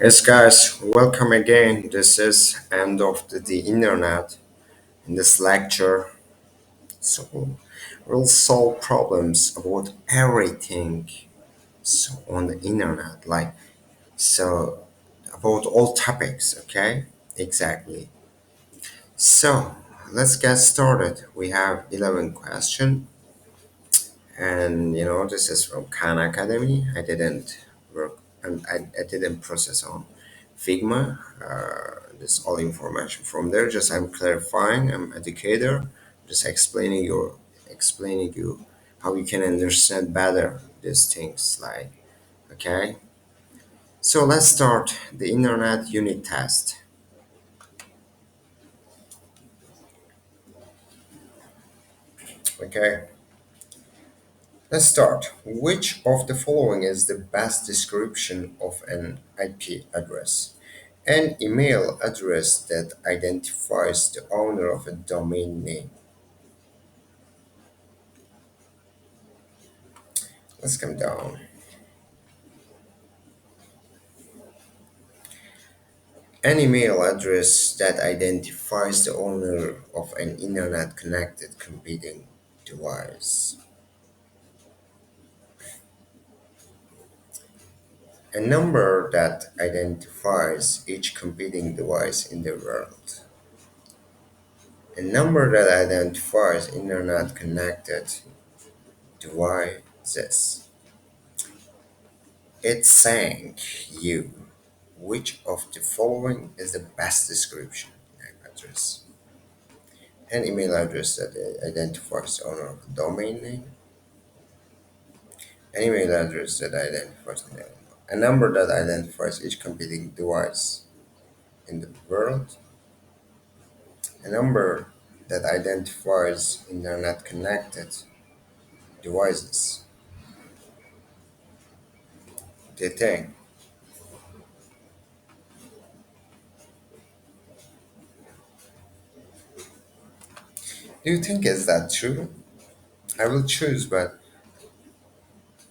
Yes, guys, welcome again. This is end of the internet in this lecture. So we'll solve problems about everything on the internet, like so about all topics. Okay, exactly. So let's get started. We have 11 question, and this is from Khan Academy. I didn't work and I didn't process on Figma. This all information from there. Just I'm clarifying. I'm educator. Just explaining you how you can understand better these things. Like okay. So let's start the internet unit test. Okay. Let's start. Which of the following is the best description of an IP address? An email address that identifies the owner of a domain name. Let's come down. An email address that identifies the owner of an internet connected computing device. A number that identifies each computing device in the world. A number that identifies internet connected devices. It's saying you. Which of the following is the best description? Name address. An email address that identifies the owner of the domain name. An email address that identifies the name. A number that identifies each computing device in the world. A number that identifies internet connected devices. The thing. Do you think is that true? I will choose, but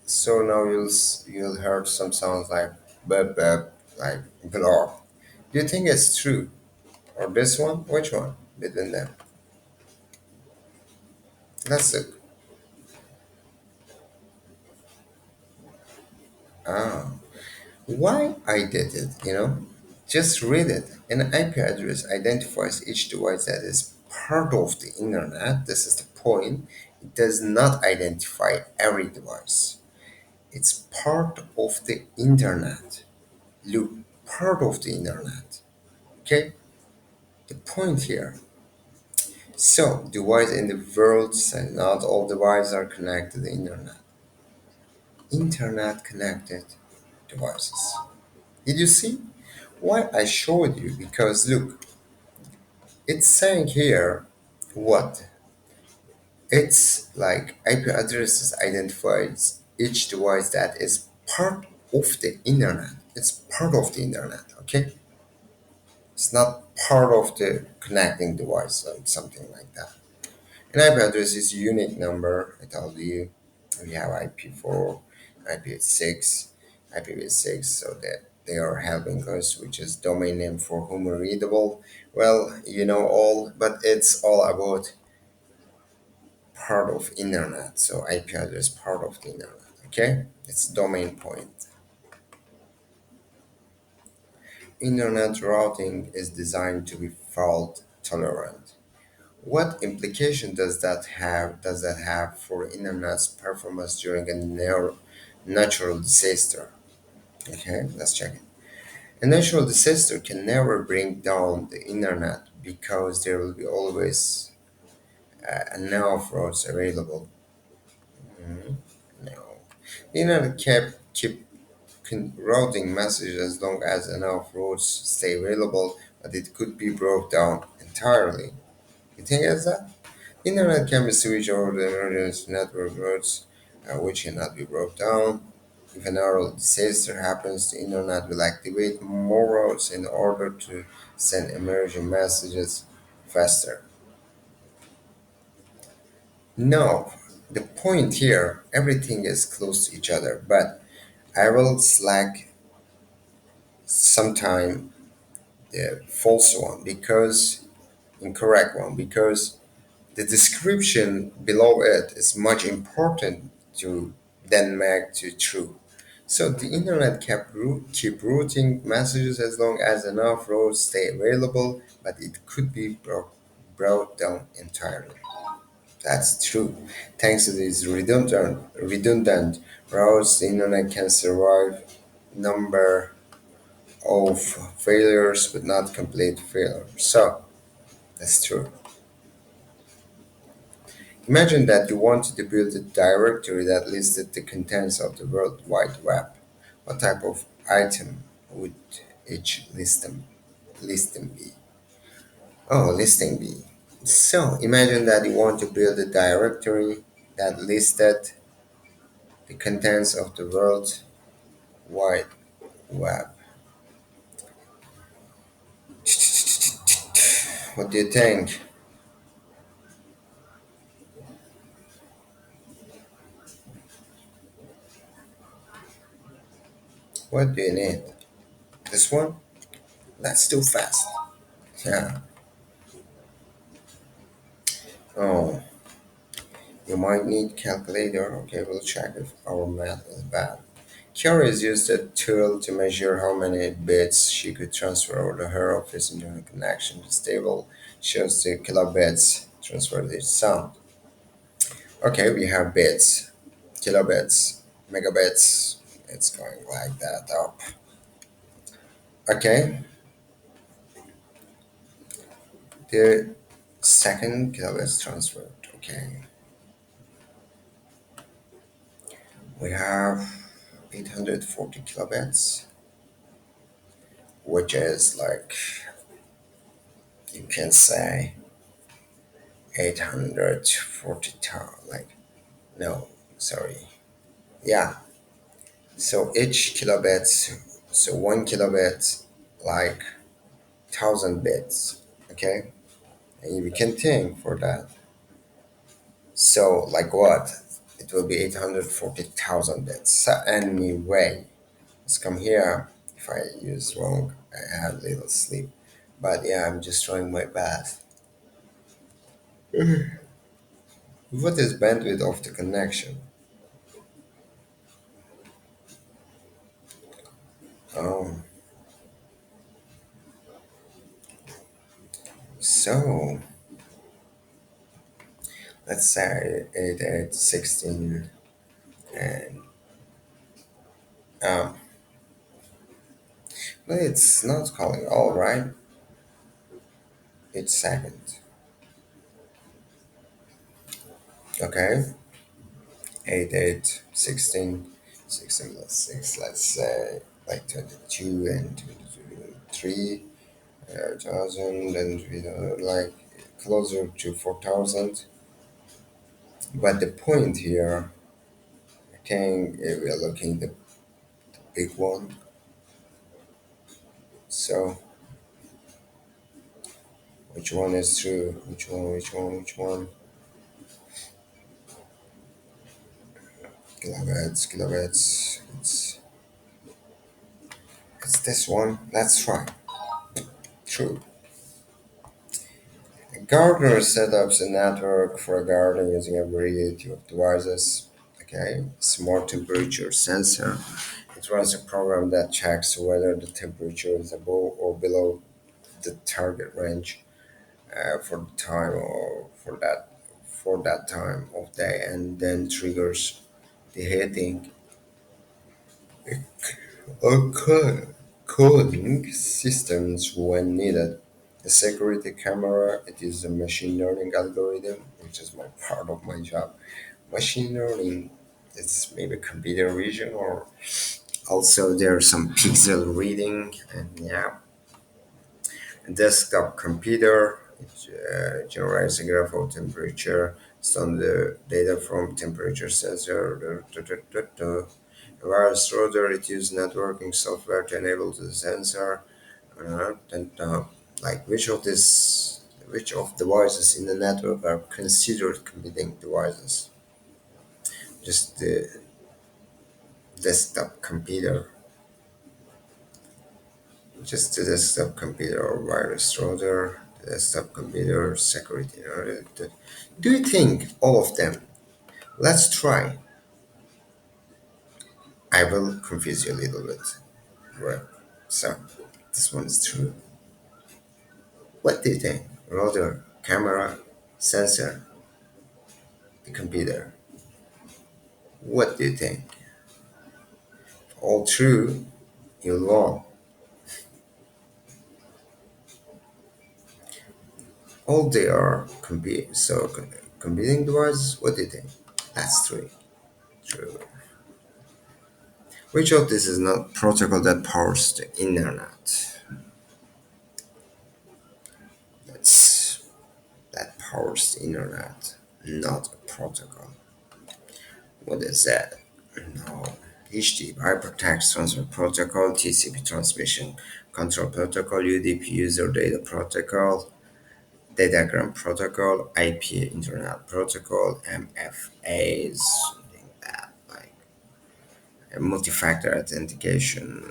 so now you'll hear some sounds like bub bub, like blah. Do you think it's true? Or this one? Which one between them? That's it. Ah, why I did it? Just read it. An IP address identifies each device that is part of the internet. This is the point. It does not identify every device. It's part of the internet. Look, part of the internet. Okay? The point here. So, devices in the world, and not all devices are connected to the internet. Internet connected devices. Did you see why I showed you? Because look, it's saying here what? It's like IP addresses identifies each device that is part of the internet. It's part of the internet, okay? It's not part of the connecting device, like something like that. An IP address is a unique number. I told you we have IP4, IPv6, IPv6, so that they are helping us, which is domain name for whom readable. Well, you know all, but it's all about part of internet. So IP address part of the internet. Okay, it's domain point. Internet routing is designed to be fault tolerant. What implication does that have for internet's performance during a natural disaster? Okay, let's check it. A natural disaster can never bring down the internet because there will be always enough roads available. No, the internet keep routing messages as long as enough roads stay available, but it could be brought down entirely. You think it's that? Internet can be switched over to emergency network routes, which cannot be brought down. If a natural disaster happens, the internet will activate more routes in order to send emergency messages faster. No, the point here, everything is close to each other, but I will sometime the false one because incorrect one because the description below it is much important to than make to true. So the internet keep routing messages as long as enough routes stay available, but it could be brought down entirely. That's true. Thanks to these redundant routes, the internet can survive number of failures but not complete failure. So that's true. Imagine that you wanted to build a directory that listed the contents of the World Wide Web. What type of item would each listing be? Oh, listing be. So imagine that you want to build a directory that listed the contents of the World Wide Web. What do you think? What do you need? This one? That's too fast. Yeah. Oh, you might need calculator. Okay, we'll check if our math is bad. Curious used a tool to measure how many bits she could transfer over to her office internet connection. This table shows the kilobits transferred each sound. Okay, we have bits, kilobits, megabits. It's going like that up. Okay, the second kilobits transferred. Okay, we have 840 kilobits, which is like you can say 840 like no, sorry. Yeah, so each kilobits, so 1 kilobit, like 1,000 bits. Okay, and we can think for that. So, like what? It will be 840,000 bits. So, anyway, let's come here. If I use wrong, I have little sleep. But yeah, I'm just trying my best. What is bandwidth of the connection? Um, so let's say it at 16 and um, but it's not calling all right. It's second. Okay, 8, 8, 16, 16 plus 6, let's say like 22 and 22, 3, 1,000, and we like closer to 4,000. But the point here, I think we are looking the big one. So which one is true? Which one? Which one? Which one? Kilobits, kilobits. It's this one. That's right. True. Gartner set up a network for a garden using a variety of devices. Okay, smart temperature sensor. It runs a program that checks whether the temperature is above or below the target range for the time or for that time of day, and then triggers the heating or coding systems when needed. A security camera, it is a machine learning algorithm, which is my part of my job. Machine learning is maybe computer vision or also there's some pixel reading and yeah, a desktop computer it generates a graph of temperature, send the data from temperature sensor. Whereas router it uses networking software to enable the sensor and like which of devices in the network are considered computing devices. Just the desktop computer. Just the desktop computer or wireless router, the desktop computer, security. Do you think all of them? Let's try. I will confuse you a little bit. Right. So, this one is true. What do you think? Router, camera, sensor, the computer. What do you think? All true, you're wrong. All they are competing devices. What do you think? That's true. True. Which of this is not protocol that powers the internet? That's that powers the internet, not a protocol. What is that? No. HTTP Hypertext Transfer Protocol, TCP Transmission Control Protocol, UDP User Data Protocol, Datagram Protocol, IP Internet Protocol, MFAs, something that like multi-factor authentication.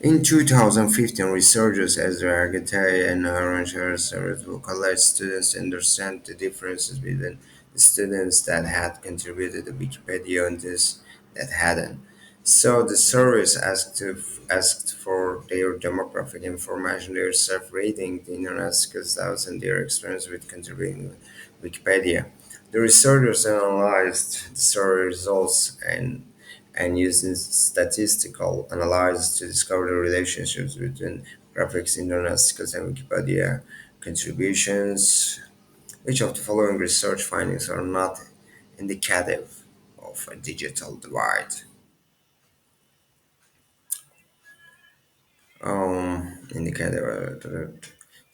In 2015, researchers Ezra Agatay and Aaron Sharif will college students to understand the differences between the students that had contributed to Wikipedia and those that hadn't. So the surveys asked for their demographic information, their self-rating, the internet skills levels, and their experience with contributing to Wikipedia. The researchers analyzed the survey results and using statistical analysis to discover the relationships between graphics, internet skills, and Wikipedia contributions. Which of the following research findings are not indicative of a digital divide? Indicator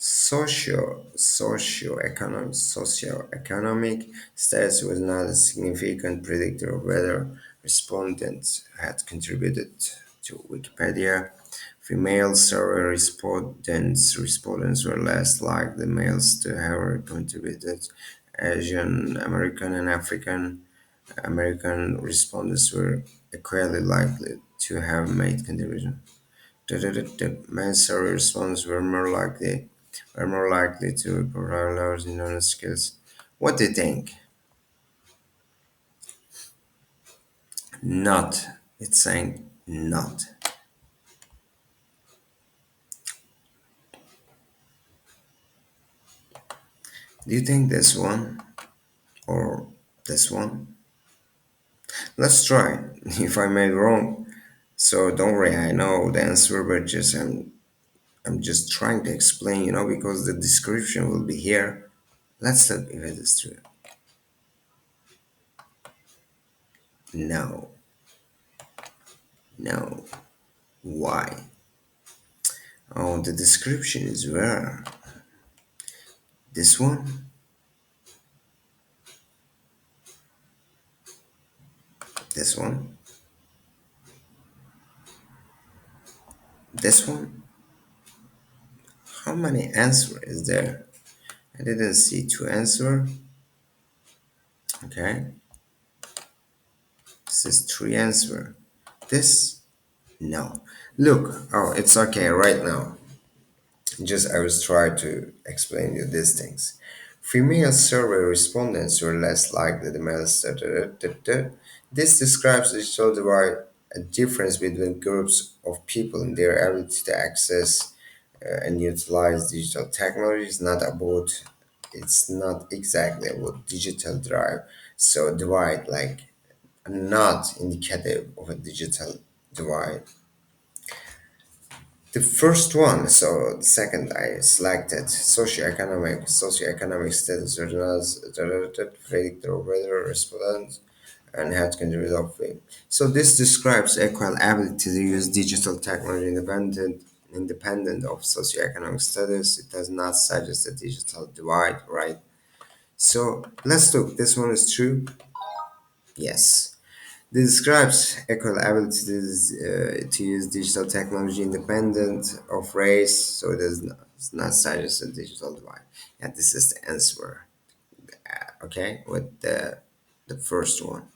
socioeconomic status was not a significant predictor of whether respondents had contributed to Wikipedia. Female survey respondents were less like the males to have contributed. Asian American and African American respondents were equally likely to have made contributions. The Mansour response were more likely to report lower in skills. What do you think? Not. It's saying not. Do you think this one or this one? Let's try. If I made wrong, so don't worry. I know the answer, but just I'm just trying to explain. Because the description will be here. Let's look if it is true. No, no. Why? Oh, the description is where? This one? This one? This one? How many answer is there? I didn't see two answer. Okay. This is three answer. This? No. Look, oh, it's okay right now. Just I was trying to explain you these things. Female survey respondents were less likely the males. This describes the digital divide, a difference between groups of people in their ability to access and utilize digital technology. It's not exactly about digital drive. So divide like not indicative of a digital divide. The first one, so the second I selected socioeconomic status as predictor of whether respondents and had contributed of fame. So this describes equal ability to use digital technology independent of socioeconomic status. It does not suggest a digital divide, right? So let's look. This one is true. Yes. This describes equal ability to use digital technology independent of race, so it's not such a digital divide. Yeah, this is the answer. Okay, with the first one.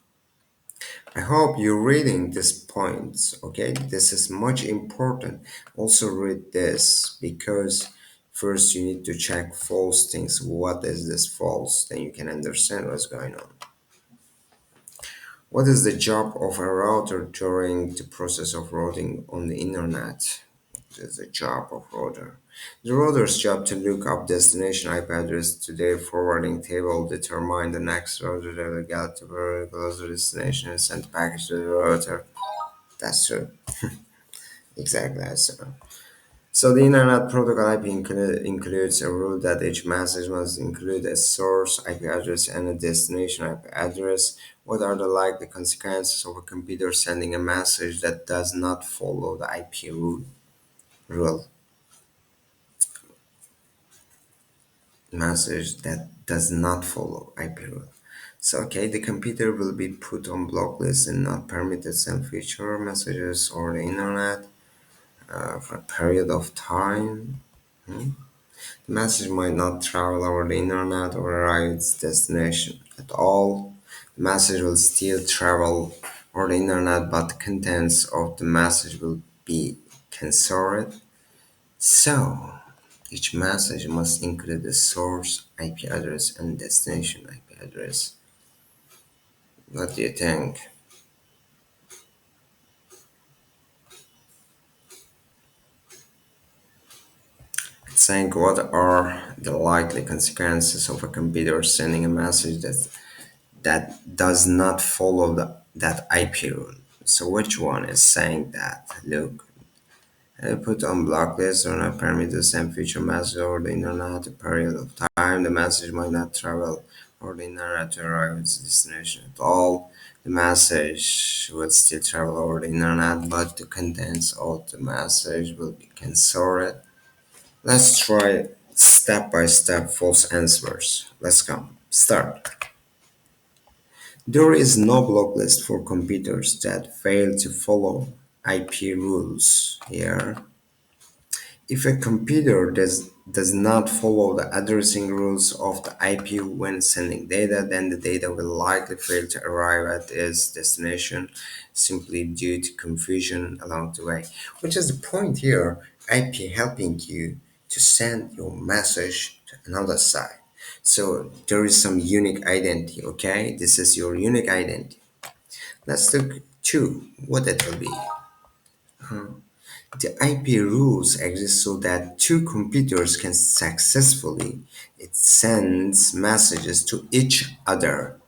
I hope you're reading these points, okay? This is much important. Also read this because first you need to check false things. What is this false? Then you can understand what's going on. What is the job of a router during the process of routing on the internet? What is the job of router? The router's job to look up destination IP address to their forwarding table, determine the next router that will get to very close to destination and send the package to the router. That's true. Exactly, that's true. So the Internet Protocol IP includes a rule that each message must include a source IP address and a destination IP address. What are the likely consequences of a computer sending a message that does not follow the IP rule? Message that does not follow IP rule. So okay, the computer will be put on block list and not permitted to send future messages over the internet for a period of time. The message might not travel over the internet or arrive at its destination at all. The message will still travel over the internet, but the contents of the message will be censored. So, each message must include the source IP address and destination IP address. What do you think? Think what are the likely consequences of a computer sending a message that does not follow that IP rule. So which one is saying that? Look, I put on blocklist or not permit to send future messages over the internet a period of time. The message might not travel over the internet to arrive at its destination at all. The message will still travel over the internet, but the contents of the message will be censored. Let's try step by step false answers. Let's go. Start. There is no block list for computers that fail to follow IP rules here. If a computer does not follow the addressing rules of the IP when sending data, then the data will likely fail to arrive at its destination simply due to confusion along the way. Which is the point here, IP helping you to send your message to another side. So there is some unique identity, okay? This is your unique identity. Let's look two, what it will be. The IP rules exist so that two computers can successfully it sends messages to each other,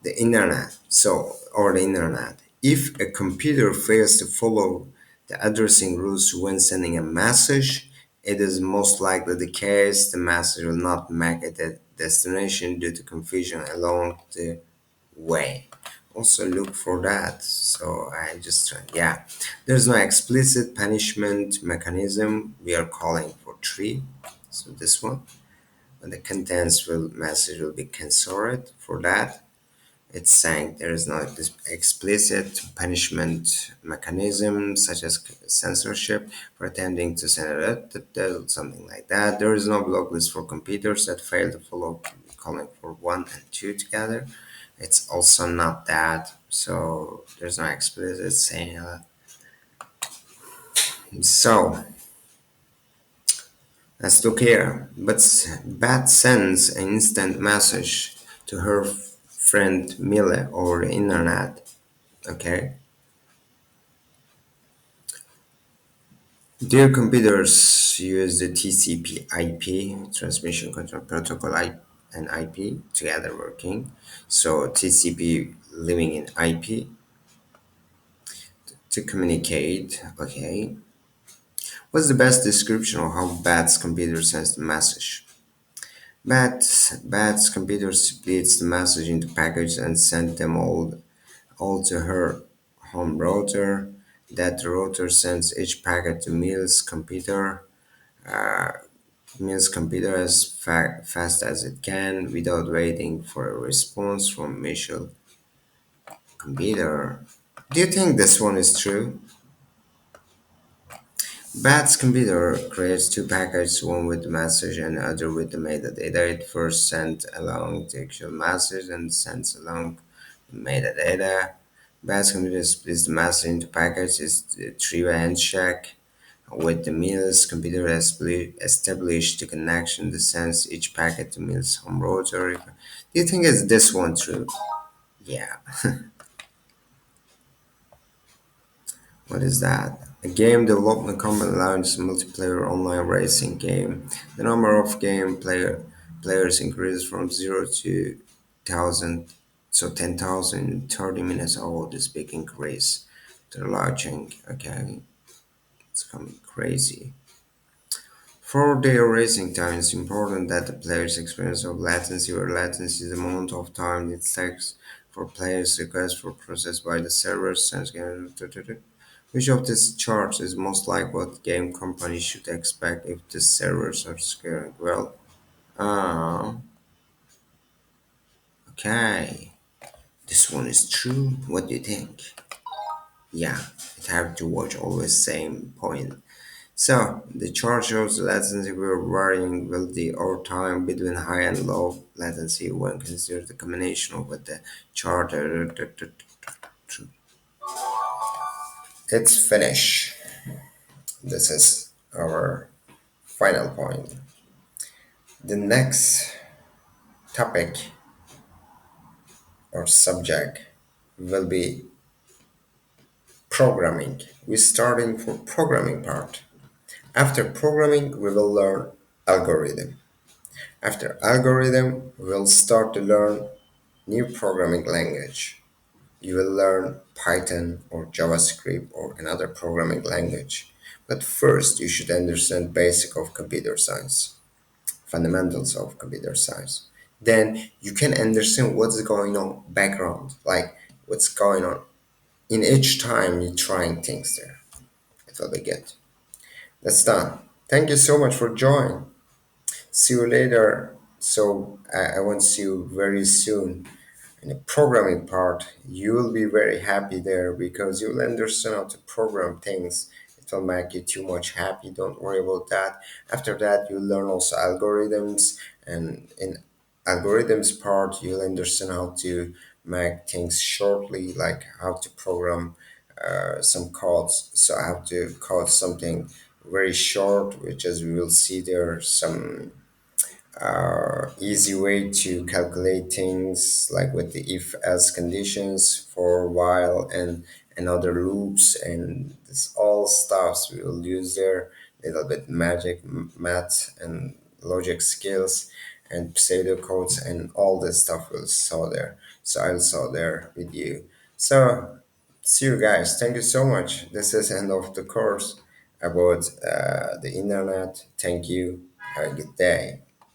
the internet. So or the internet. If a computer fails to follow the addressing rules when sending a message, it is most likely the case the message will not make it a destination due to confusion along the way. Also look for that. So I just yeah, there's no explicit punishment mechanism. We are calling for three. So this one, and the contents will message will be censored for that. It's saying there is no explicit punishment mechanism such as censorship for attempting to send it, something like that. There is no block list for computers that fail to follow calling for one and two together. It's also not that. So there's no explicit saying that. So let's look here. But Bat sends an instant message to her friend Mille over the internet. Okay. Their computers use the TCP/IP transmission control protocol and IP together working. So TCP living in IP to communicate. Okay, what's the best description of how Bat's computer sends the message? Bat's computer splits the message into packages and sends them all to her home router. That router sends each packet to Mill's computer. Uh, Mill's computer as fast as it can without waiting for a response from Mitchell computer. Do you think this one is true? Bat's computer creates two packets, one with the message and the other with the metadata. It first sends along the actual message and sends along the metadata. Best computer splits the master into packets is the three-way handshake. With the Mills computer established the connection that sends each packet to Mills' home router. Do you think is this one true? Yeah. What is that? A game development company launched a multiplayer online racing game. The number of players increased from 0 to 1,000, so 10,000 in 30 minutes. Oh, this big increase. They're launching. Okay, it's coming crazy. For their racing time, it's important that the players experience of latency, where latency is the amount of time it takes for players' requests for processed by the servers. Which of these charts is most like what game companies should expect if the servers are scaling well? Uh, okay. This one is true. What do you think? Yeah, it have to watch always same point. So the chart shows the latency we're varying with the over time between high and low latency when considered the combination of what the chart. It's finished. This is our final point. The next topic or subject will be programming. We're starting for programming part. After programming, we will learn algorithm. After algorithm, we'll start to learn new programming language. You will learn Python or JavaScript or another programming language. But first, you should understand basic of computer science, fundamentals of computer science. Then you can understand what's going on background, like what's going on in each time you're trying things there. It will be good. That's done. Thank you so much for joining. See you later. So I want to see you very soon in the programming part. You will be very happy there because you will understand how to program things. It will make you too much happy. Don't worry about that. After that, you'll learn also algorithms, and in algorithms part, you'll understand how to make things shortly, like how to program some codes. So I have to code something very short, which as we will see there, some easy way to calculate things like with the if else conditions for while and other loops, and this all stuffs we will use there. Little bit magic math and logic skills and pseudocodes and all this stuff we'll saw there. So I'll saw there with you. So see you guys. Thank you so much. This is end of the course about the internet. Thank you. Have a good day.